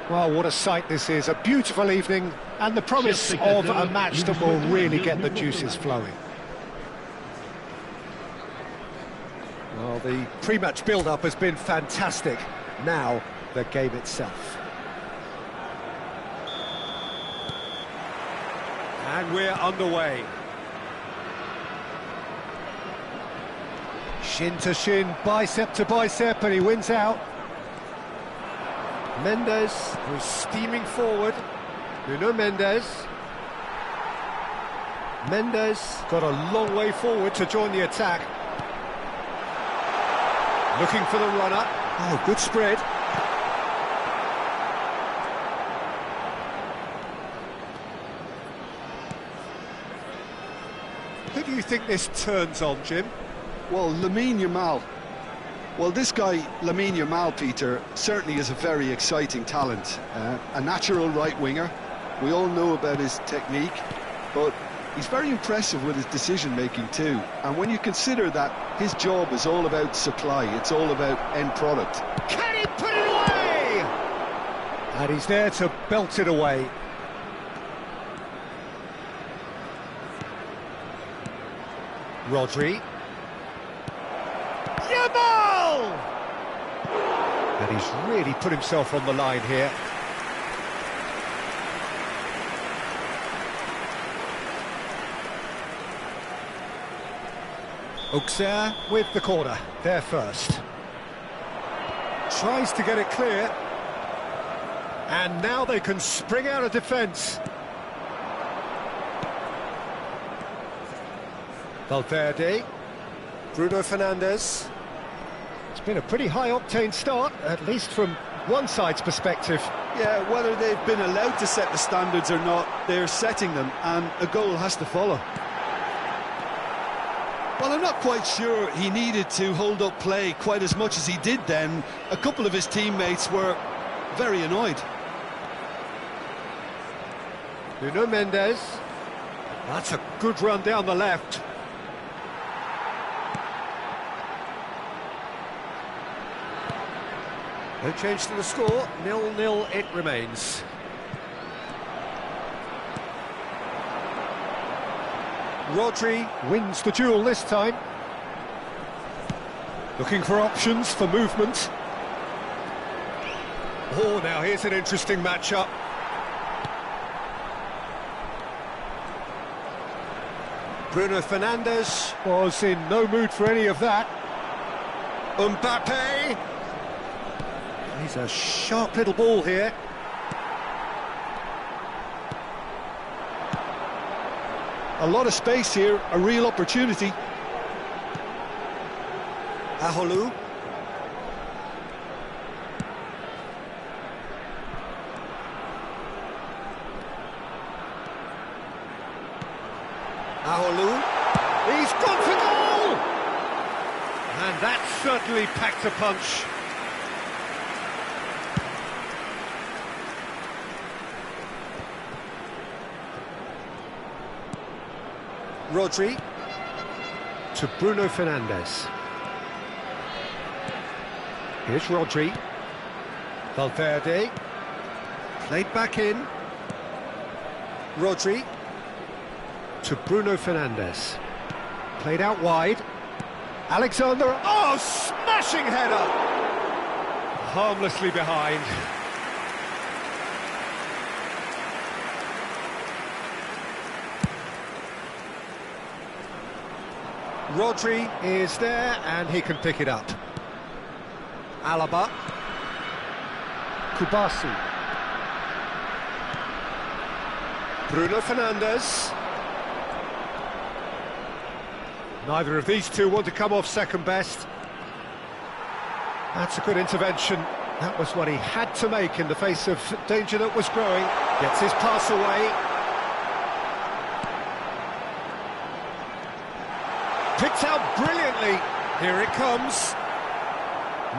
Well, what a sight this is. A beautiful evening and the promise of a match that will really get the juices flowing. Well, the pre-match build-up has been fantastic. Now, the game itself. And we're underway. Shin to shin, bicep to bicep, and he wins out. Mendes, who's steaming forward. Nuno Mendes. Mendes got a long way forward to join the attack. Looking for the runner. Oh, good spread. Who do you think this turns on, Jim? Well, Lamine Yamal. Well, this guy, Lamine Yamal, Peter, certainly is a very exciting talent. A natural right winger. We all know about his technique, but he's very impressive with his decision-making too. And when you consider that his job is all about supply, it's all about end product. Can he put it away? And he's there to belt it away. Rodri. Yamal! And he's really put himself on the line here. Auxerre with the corner, there first. Tries to get it clear. And now they can spring out of defence. Valverde. Bruno Fernandes. It's been a pretty high-octane start, at least from one side's perspective. Yeah, whether they've been allowed to set the standards or not, they're setting them, and a goal has to follow. Well, I'm not quite sure he needed to hold up play quite as much as he did then. A couple of his teammates were very annoyed. Nuno Mendes. That's a good run down the left. No change to the score, 0-0 it remains. Rodri wins the duel this time. Looking for options for movement. Oh, now here's an interesting matchup. Bruno Fernandes was in no mood for any of that. Mbappe. He's a sharp little ball here. A lot of space here, a real opportunity. Aholu. Aholu. He's gone for goal! And that certainly packed a punch. Rodri to Bruno Fernandes. Here's Rodri. Valverde. Played back in. Rodri to Bruno Fernandes. Played out wide. Alexander. Oh, smashing header! Harmlessly behind. Rodri is there, and he can pick it up. Alaba. Kubasi. Bruno Fernandes. Neither of these two want to come off second best. That's a good intervention. That was what he had to make in the face of danger that was growing. Gets his pass away. Picked out brilliantly. Here it comes.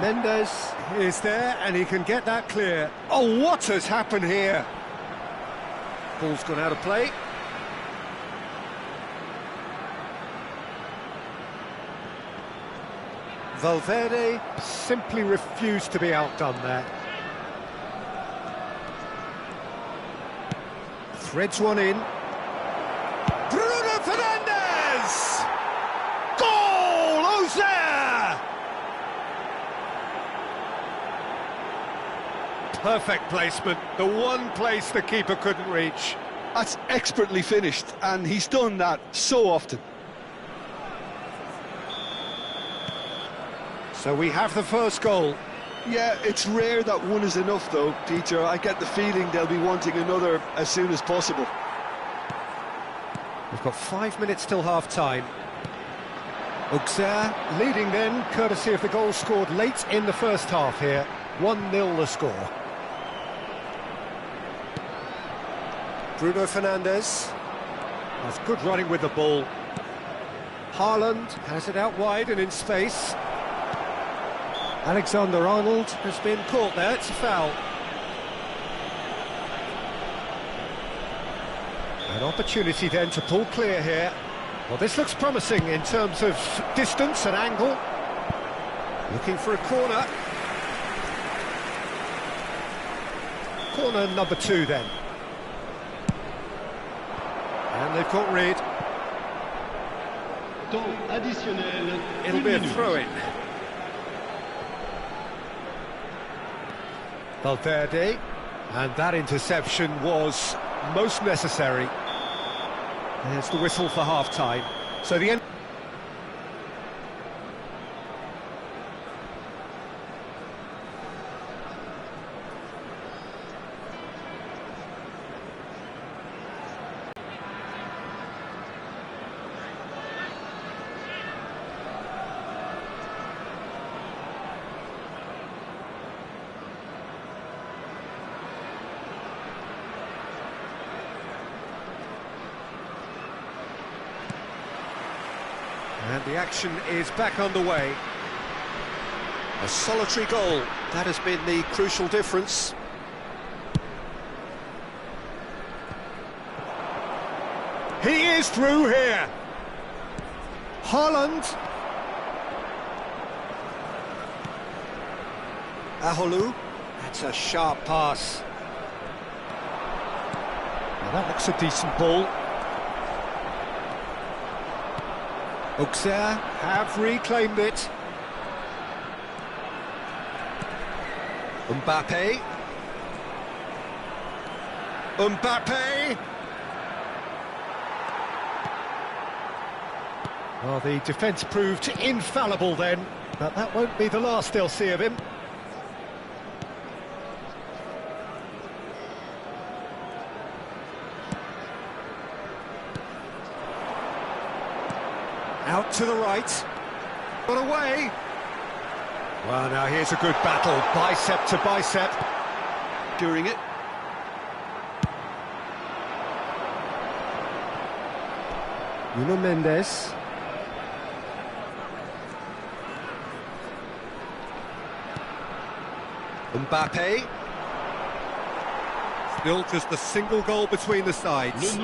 Mendes is there, and he can get that clear. Oh, what has happened here? Ball's gone out of play. Valverde simply refused to be outdone there. Threads one in. Bruno Fernandes! Goal! Auxerre! Perfect placement, the one place the keeper couldn't reach. That's expertly finished, and he's done that so often. So we have the first goal. Yeah, it's rare that one is enough though, Peter. I get the feeling they'll be wanting another as soon as possible. We've got 5 minutes till half-time. Auxerre leading then, courtesy of the goal scored late in the first half here. 1-0 the score. Bruno Fernandes. That's good running with the ball. Haaland has it out wide and in space. Alexander-Arnold has been caught there, it's a foul. An opportunity then to pull clear here. Well, this looks promising in terms of distance and angle. Looking for a corner. Corner number 2 then. And they've got rid. It'll be a throw-in. Valverde, and that interception was most necessary. There's the whistle for half-time. So the end. And the action is back underway. A solitary goal, that has been the crucial difference. He is through here. Haaland. Aholu. That's a sharp pass. Now that looks a decent ball. Auxerre have reclaimed it. Mbappe. Mbappe! Well, the defence proved infallible then, but that won't be the last they'll see of him. Out to the right. Got away. Well, now here's a good battle, bicep to bicep. Doing it. Nuno Mendes. Mbappe. Still just a single goal between the sides.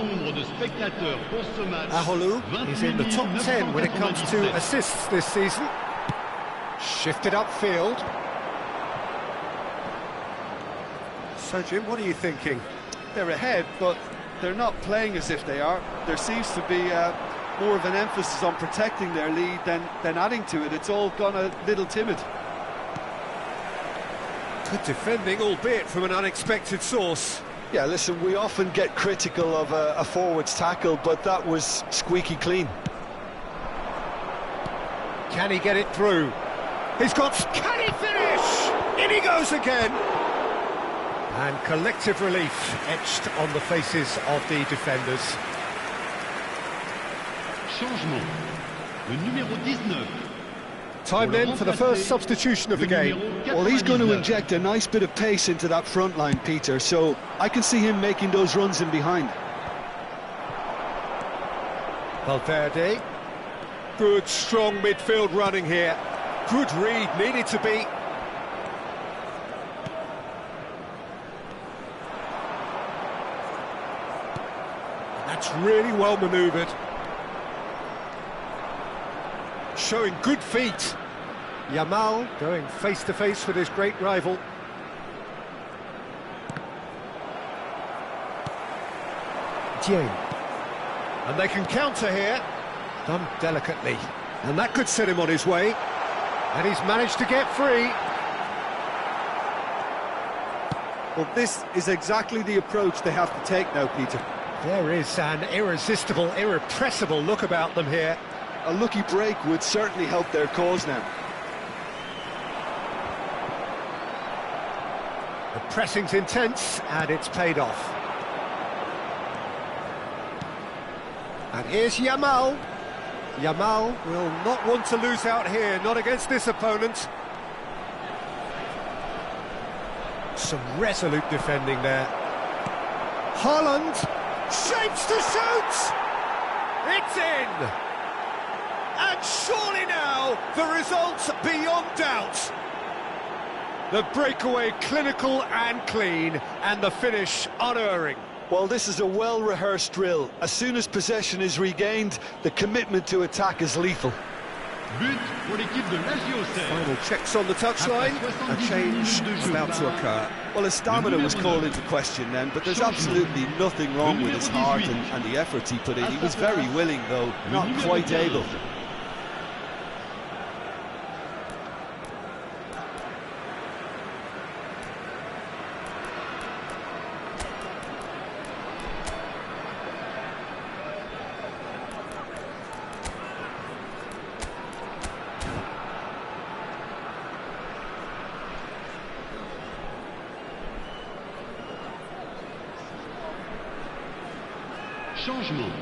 Aholu is in the top 10 when it comes to assists this season. Shifted upfield. So, Jim, what are you thinking? They're ahead, but they're not playing as if they are. There seems to be more of an emphasis on protecting their lead than adding to it. It's all gone a little timid. Good defending, albeit from an unexpected source. Yeah, listen, we often get critical of a forward's tackle, but that was squeaky clean. Can he get it through? Can he finish? In he goes again! And collective relief etched on the faces of the defenders. Changement. Le numéro 19. Time then for the first substitution of the game. Well, he's going to inject a nice bit of pace into that front line, Peter, so I can see him making those runs in behind. Valverde. Good, strong midfield running here. Good read, needed to be. That's really well manoeuvred. Showing good feet. Yamal going face-to-face with his great rival. Dieng. And they can counter here. Done delicately. And that could set him on his way. And he's managed to get free. Well, this is exactly the approach they have to take now, Peter. There is an irresistible, irrepressible look about them here. A lucky break would certainly help their cause now. The pressing's intense, and it's paid off. And here's Yamal. Yamal will not want to lose out here, not against this opponent. Some resolute defending there. Haaland shapes to shoot! It's in! And surely now, the result's beyond doubt. The breakaway clinical and clean, and the finish unerring. Well, this is a well-rehearsed drill. As soon as possession is regained, the commitment to attack is lethal. But pour l'équipe de Ligue, auxerre. Final checks on the touchline. A change is about to occur. Well, his stamina was called into question then, but there's absolutely nothing wrong with his heart and the efforts he put in. He was very willing, though, not quite able. Changement.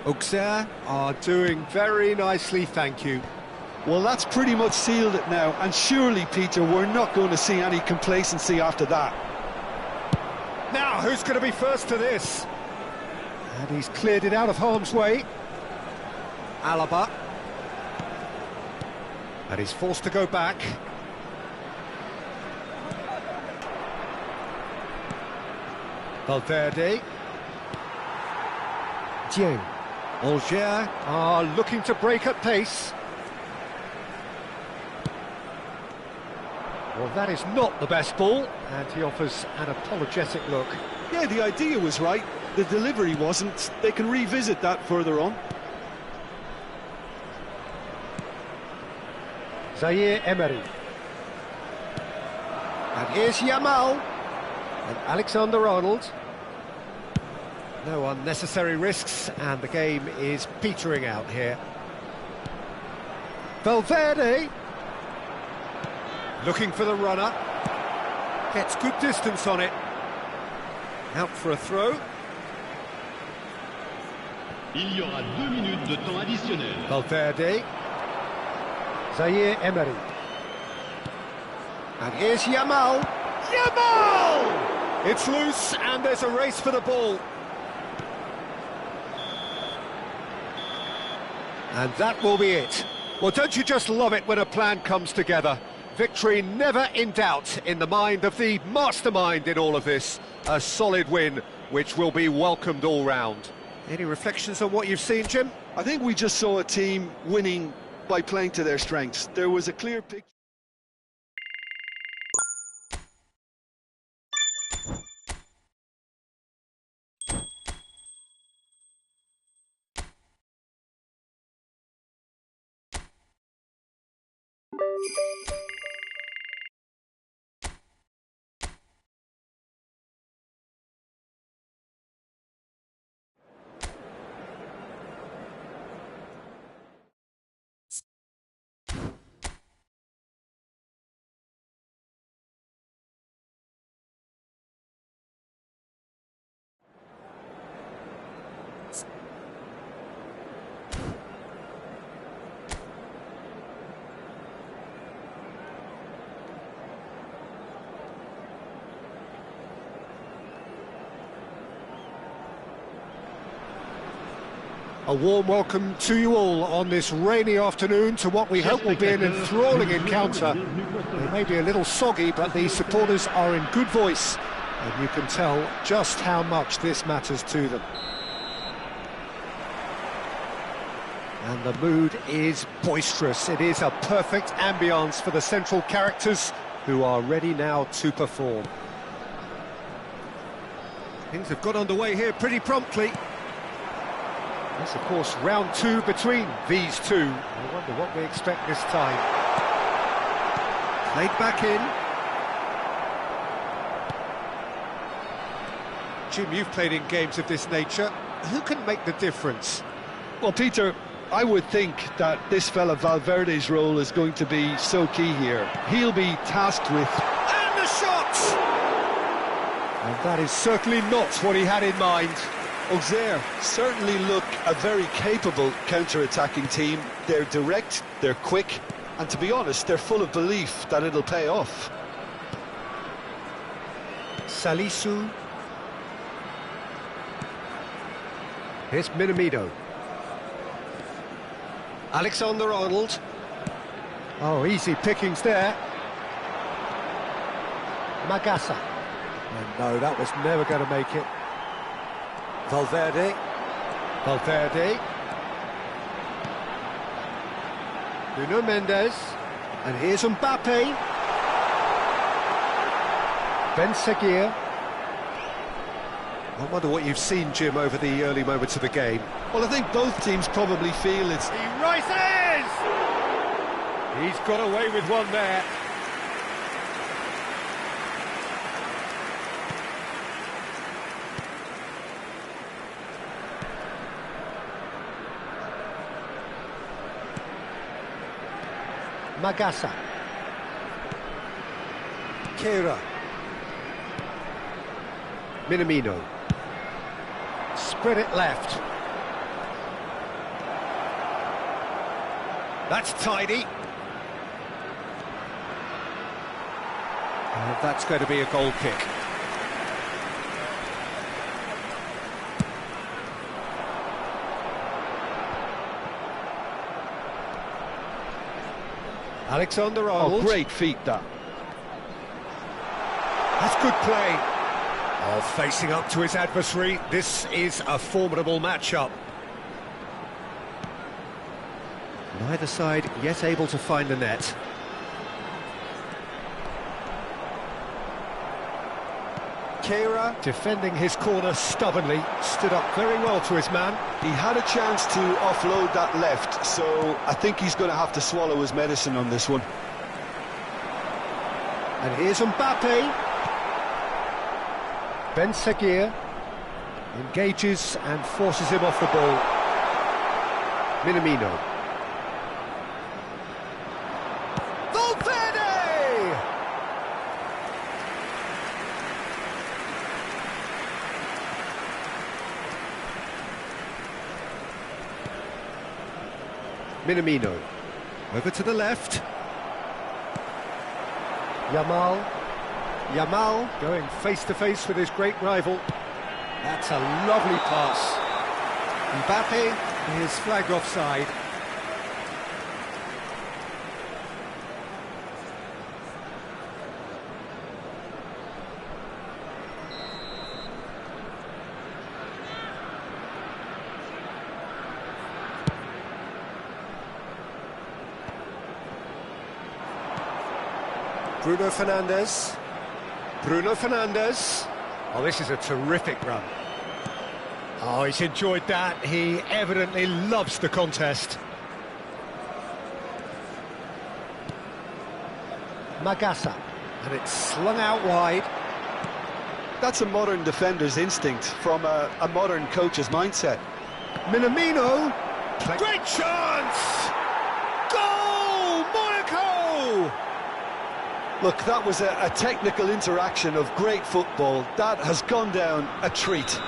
Auxerre are doing very nicely, thank you. Well, that's pretty much sealed it now, and surely, Peter, we're not going to see any complacency after that. Now, who's going to be first to this? And he's cleared it out of harm's way. Alaba. And he's forced to go back. Valverde. Dieng. Auxerre are looking to break at pace. Well, that is not the best ball, and he offers an apologetic look. Yeah, the idea was right, the delivery wasn't. They can revisit that further on. Zaire Emery. And here's Yamal. And Alexander-Arnold. No unnecessary risks, and the game is petering out here. Valverde. Looking for the runner. Gets good distance on it. Out for a throw. Il y aura 2 minutes de temps additionnel. Valverde. Zaire Emery. And here's Yamal. Yamal! It's loose, and there's a race for the ball. And that will be it. Well, don't you just love it when a plan comes together? Victory never in doubt in the mind of the mastermind in all of this. A solid win, which will be welcomed all round. Any reflections on what you've seen, Jim? I think we just saw a team winning by playing to their strengths. There was a clear picture. A warm welcome to you all on this rainy afternoon to what we hope will be an enthralling encounter. They may be a little soggy, but the supporters are in good voice, and you can tell just how much this matters to them. And the mood is boisterous. It is a perfect ambience for the central characters who are ready now to perform. Things have got underway here pretty promptly. That's, of course, round two between these two. I wonder what we expect this time. Played back in. Jim, you've played in games of this nature. Who can make the difference? Well, Peter, I would think that this fella Valverde's role is going to be so key here. He'll be tasked with... And the shot! And that is certainly not what he had in mind. Auxerre certainly look a very capable counter-attacking team. They're direct, they're quick, and to be honest, they're full of belief that it'll pay off. Salisu. Here's Minamino. Alexander-Arnold. Oh, easy pickings there. Magassa. And no, that was never going to make it. Valverde. Nuno Mendes. And here's Mbappe. Ben Seguir. I wonder what you've seen, Jim, over the early moments of the game. Well, I think both teams probably feel it's... He rises! He's got away with one there. Magassa. Kera. Minamino. Spread it left. That's tidy. That's going to be a goal kick. Alexander-Arnold. Oh, great feat, that. That's good play. Oh, facing up to his adversary, this is a formidable matchup. Neither side yet able to find the net. Kera defending his corner stubbornly, stood up very well to his man. He had a chance to offload that left, so I think he's going to have to swallow his medicine on this one. And here's Mbappe. Ben Seguir engages and forces him off the ball. Minamino. Valverde! Minamino. Over to the left. Yamal going face-to-face with his great rival. That's a lovely pass. Mbappe is flagged offside. Bruno Fernandes. Oh, this is a terrific run. Oh, he's enjoyed that. He evidently loves the contest. Magassa. And it's slung out wide. That's a modern defender's instinct from a modern coach's mindset. Minamino. Great chance! Goal! Monaco! Look, that was a technical interaction of great football. That has gone down a treat.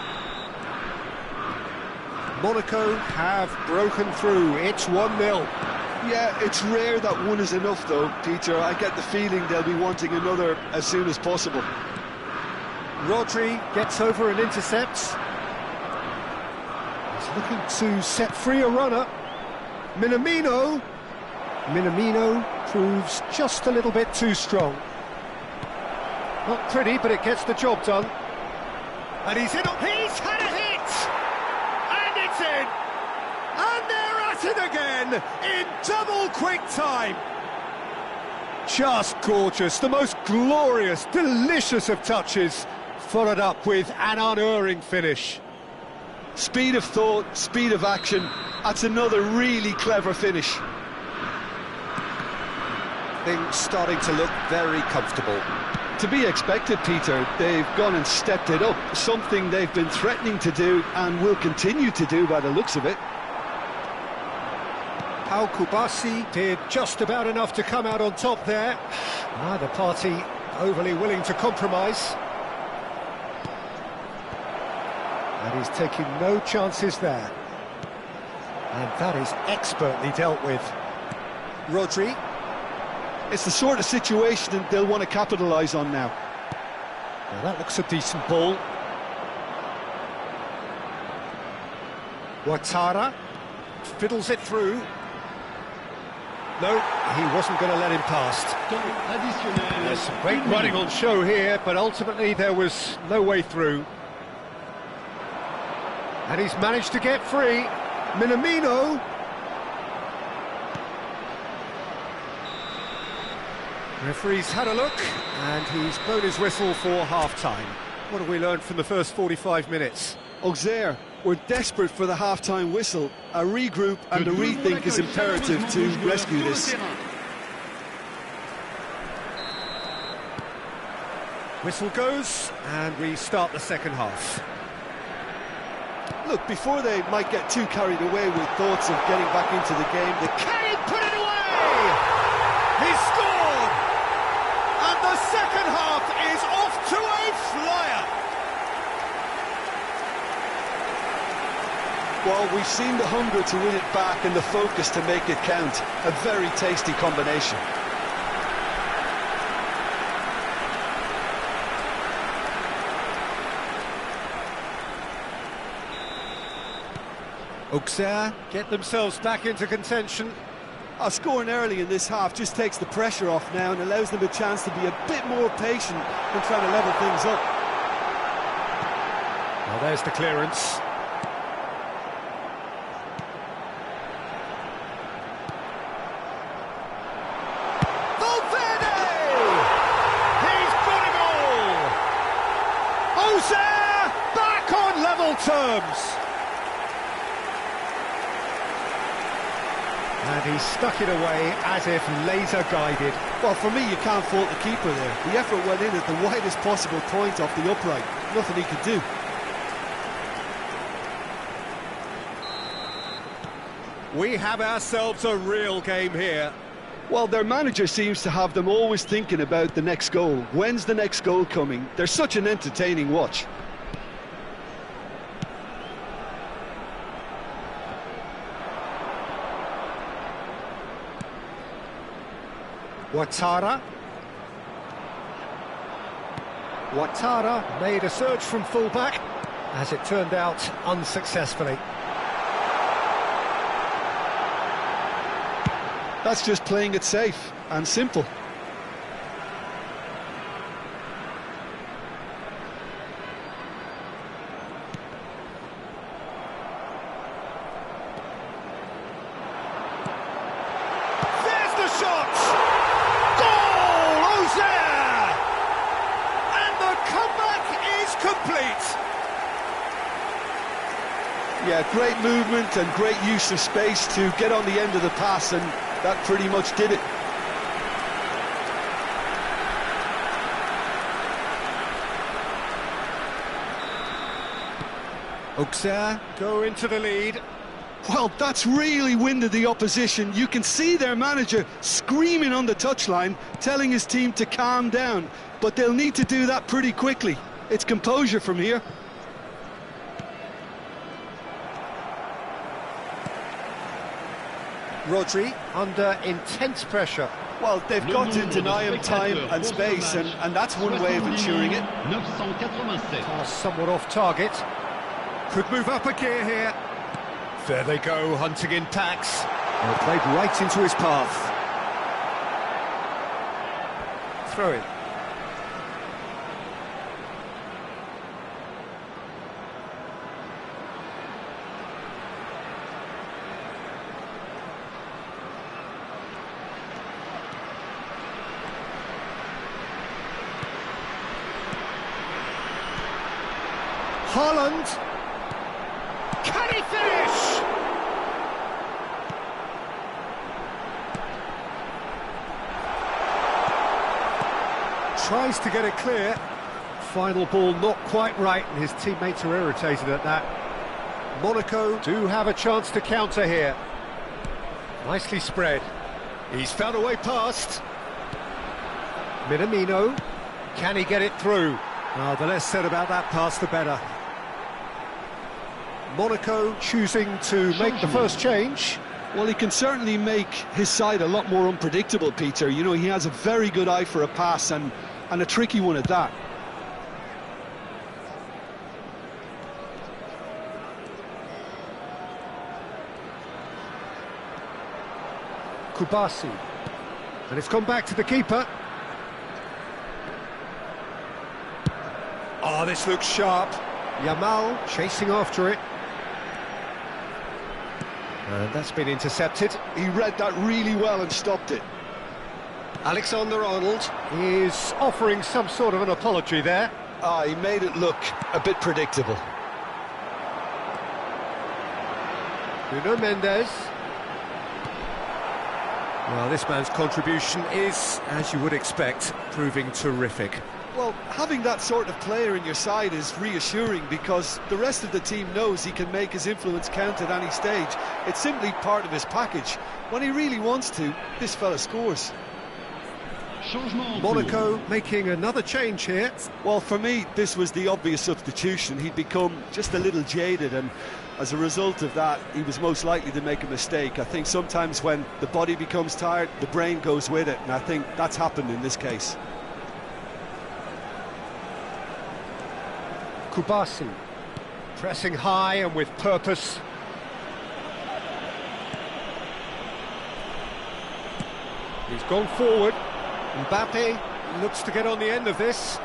Monaco have broken through. It's 1-0. Yeah, it's rare that one is enough, though, Peter. I get the feeling they'll be wanting another as soon as possible. Rodri gets over and intercepts. He's looking to set free a runner. Minamino proves just a little bit too strong. Not pretty, but it gets the job done. And he's in. He's had a hit! And it's in! And they're at it again in double quick time. Just gorgeous, the most glorious, delicious of touches. Followed up with an unerring finish. Speed of thought, speed of action. That's another really clever finish. Things starting to look very comfortable. To be expected, Peter. They've gone and stepped it up. Something they've been threatening to do and will continue to do by the looks of it. Al Kubasi did just about enough to come out on top there. Neither party overly willing to compromise. And he's taking no chances there. And that is expertly dealt with. Rodri. It's the sort of situation that they'll want to capitalise on now. Well, that looks a decent ball. Ouattara fiddles it through. No, he wasn't going to let him past. Temps additionnel. There's some great running on show here, but ultimately there was no way through. And he's managed to get free. Minamino. Referee's had a look, and he's blown his whistle for half-time. What have we learned from the first 45 minutes? Auxerre were desperate for the half-time whistle. A regroup and a rethink is imperative to rescue this. Whistle goes, and we start the second half. Look, before they might get too carried away with thoughts of getting back into the game, Can he put it away? He scored! And the second half is off to a flyer! well, we've seen the hunger to win it back and the focus to make it count. A very tasty combination. Auxerre get themselves back into contention. Scoring early in this half just takes the pressure off now and allows them a chance to be a bit more patient than trying to level things up. Well, there's the clearance. Valverde! He's got it all! Auxerre back on level terms! And he stuck it away as if laser-guided. Well, for me, you can't fault the keeper there. The effort went in at the widest possible point off the upright. Nothing he could do. We have ourselves a real game here. Well, their manager seems to have them always thinking about the next goal. When's the next goal coming? They're such an entertaining watch. Ouattara. Ouattara made a surge from full-back, as it turned out, unsuccessfully. That's just playing it safe and simple. There's the shot! Goal! Auxerre! And the comeback is complete! Yeah, great movement and great use of space to get on the end of the pass, and that pretty much did it. Auxerre go into the lead. Well, that's really winded the opposition. You can see their manager screaming on the touchline, telling his team to calm down. But they'll need to do that pretty quickly. It's composure from here. Rodri under intense pressure. Well, they've got to deny him time and space, and that's one way of ensuring it. 987. Pass somewhat off target. Could move up a gear here. There they go, hunting in packs. Well, played right into his path. Throw it. Haaland. Can he finish? Tries to get it clear. Final ball not quite right, and his teammates are irritated at that. Monaco do have a chance to counter here. Nicely spread. He's found a way past. Minamino. Can he get it through? Oh, the less said about that pass, the better. Monaco choosing to make the first change. Well, he can certainly make his side a lot more unpredictable, Peter. You know, he has a very good eye for a pass, and a tricky one at that. Kubasi. And it's gone back to the keeper. Oh, this looks sharp. Yamal chasing after it. And that's been intercepted. He read that really well and stopped it. Alexander-Arnold is offering some sort of an apology there. He made it look a bit predictable. Nuno Mendes. Well, this man's contribution is, as you would expect, proving terrific. Well, having that sort of player in your side is reassuring because the rest of the team knows he can make his influence count at any stage. It's simply part of his package. When he really wants to, this fella scores. Monaco making another change here. Well, for me, this was the obvious substitution. He'd become just a little jaded, and as a result of that, he was most likely to make a mistake. I think sometimes when the body becomes tired, the brain goes with it, and I think that's happened in this case. Kubasi, pressing high and with purpose. He's gone forward. Mbappe looks to get on the end of this.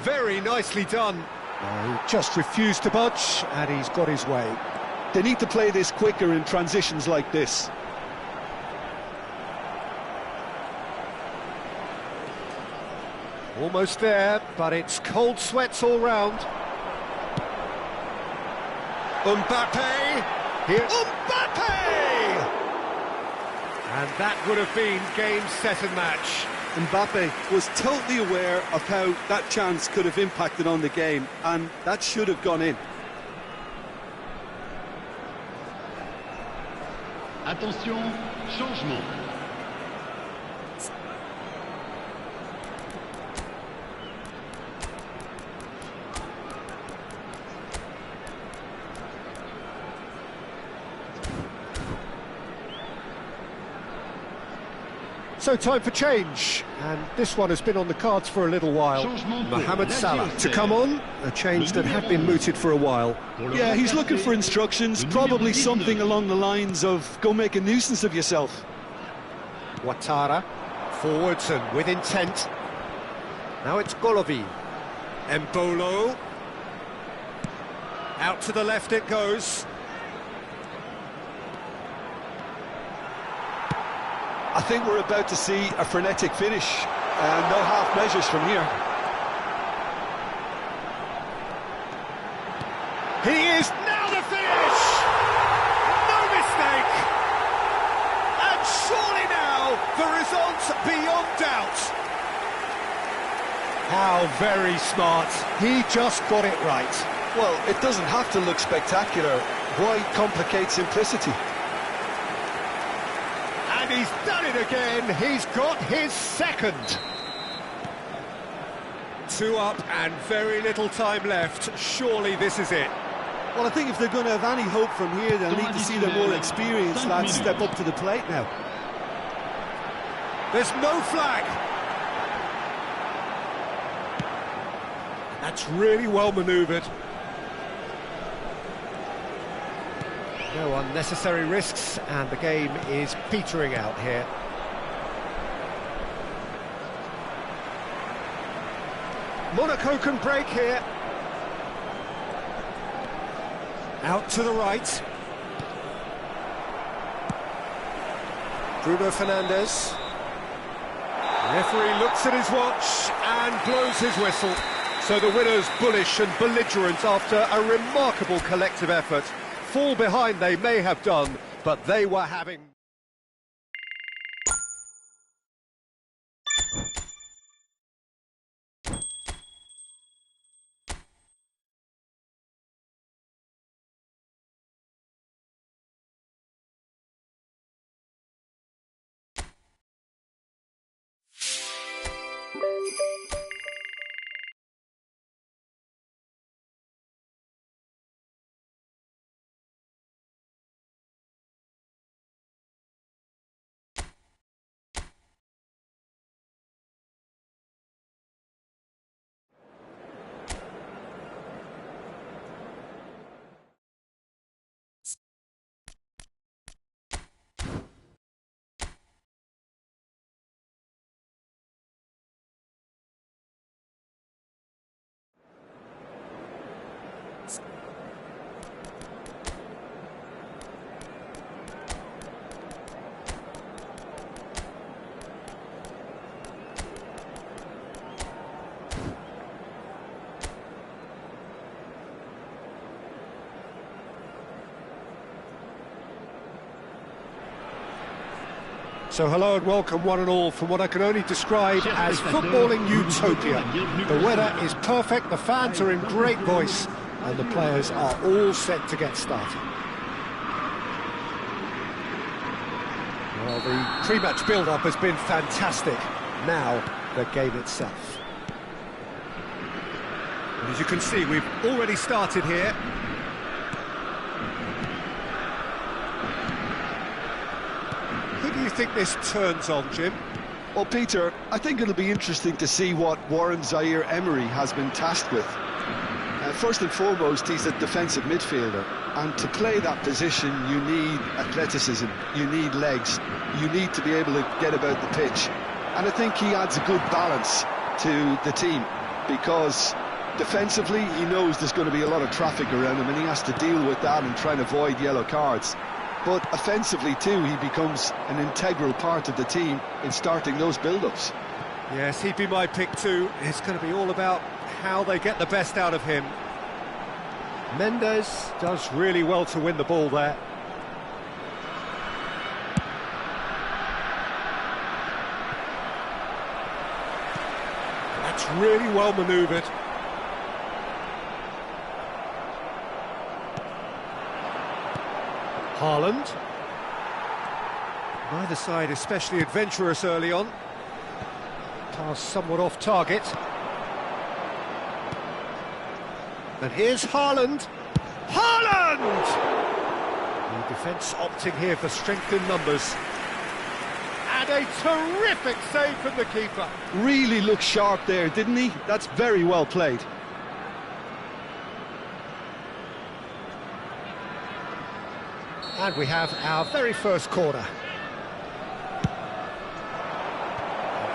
Very nicely done. He just refused to budge, and he's got his way. They need to play this quicker in transitions like this. Almost there, but it's cold sweats all round. Mbappe! Here, Mbappe! And that would have been game, set and match. Mbappe was totally aware of how that chance could have impacted on the game, and that should have gone in. Attention, changement. So time for change, and this one has been on the cards for a little while. Mohamed Salah to come on, a change that had been mooted for a while. Yeah, he's looking for instructions, probably something along the lines of, go make a nuisance of yourself. Ouattara, forwards and with intent. Now it's Golovin. Embolo. Out to the left it goes. I think we're about to see a frenetic finish, and no half measures from here. He is now the finish! No mistake! And surely now, the result's beyond doubt. How very smart. He just got it right. Well, it doesn't have to look spectacular. Why complicate simplicity? And he's done it again. He's got his second. 2 up and very little time left. Surely this is it. Well, I think if they're going to have any hope from here, they'll need to see their more experienced lads step up to the plate now. There's no flag. That's really well manoeuvred. No unnecessary risks, and the game is petering out here. Monaco can break here. Out to the right. Bruno Fernandes. Referee looks at his watch and blows his whistle. So the winners, bullish and belligerent after a remarkable collective effort. Fall behind they may have done, but they were having... So hello and welcome one and all from what I can only describe as footballing utopia. The weather is perfect, the fans are in great voice, and the players are all set to get started. Well, the pre-match build-up has been fantastic. Now, the game itself. And as you can see, we've already started here. Who do you think this turns on, Jim? Well, Peter, I think it'll be interesting to see what Warren Zaire-Emery has been tasked with. First and foremost, he's a defensive midfielder, and to play that position you need athleticism, you need legs, you need to be able to get about the pitch. And I think he adds a good balance to the team, because defensively he knows there's going to be a lot of traffic around him and he has to deal with that and try and avoid yellow cards. But offensively too, he becomes an integral part of the team in starting those build-ups. Yes, he'd be my pick too. It's going to be all about how they get the best out of him. Mendes does really well to win the ball there. That's really well manoeuvred. Haaland. Neither side especially adventurous early on. Pass somewhat off target. And here's Haaland. Haaland! The defence opting here for strength in numbers. And a terrific save from the keeper. Really looked sharp there, didn't he? That's very well played. And we have our very first corner.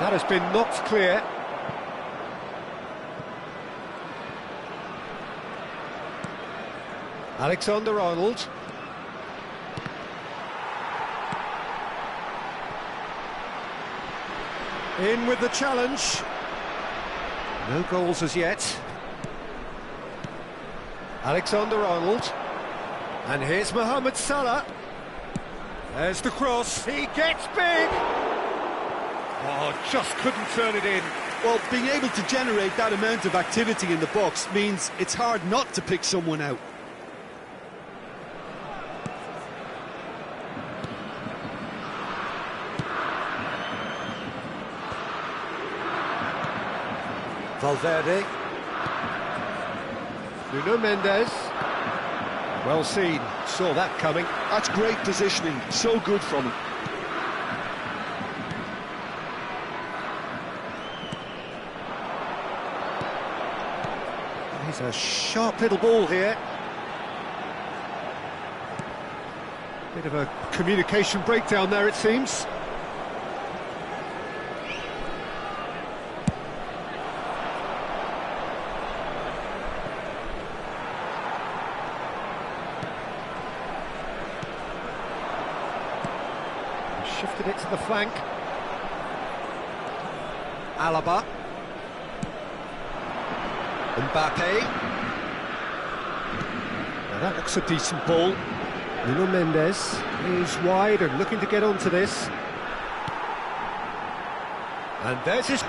That has been knocked clear. Alexander-Arnold. In with the challenge. No goals as yet. Alexander-Arnold. And here's Mohamed Salah. There's the cross. He gets big. Oh, just couldn't turn it in. Well, being able to generate that amount of activity in the box means it's hard not to pick someone out. Valverde. Nuno Mendes. Well seen, saw that coming. That's great positioning, so good from him. He's a sharp little ball here. Bit of a communication breakdown there, it seems. Shifted it to the flank. Alaba. Mbappe. Now that looks a decent ball. Nuno Mendes is wide and looking to get onto this. And there's his...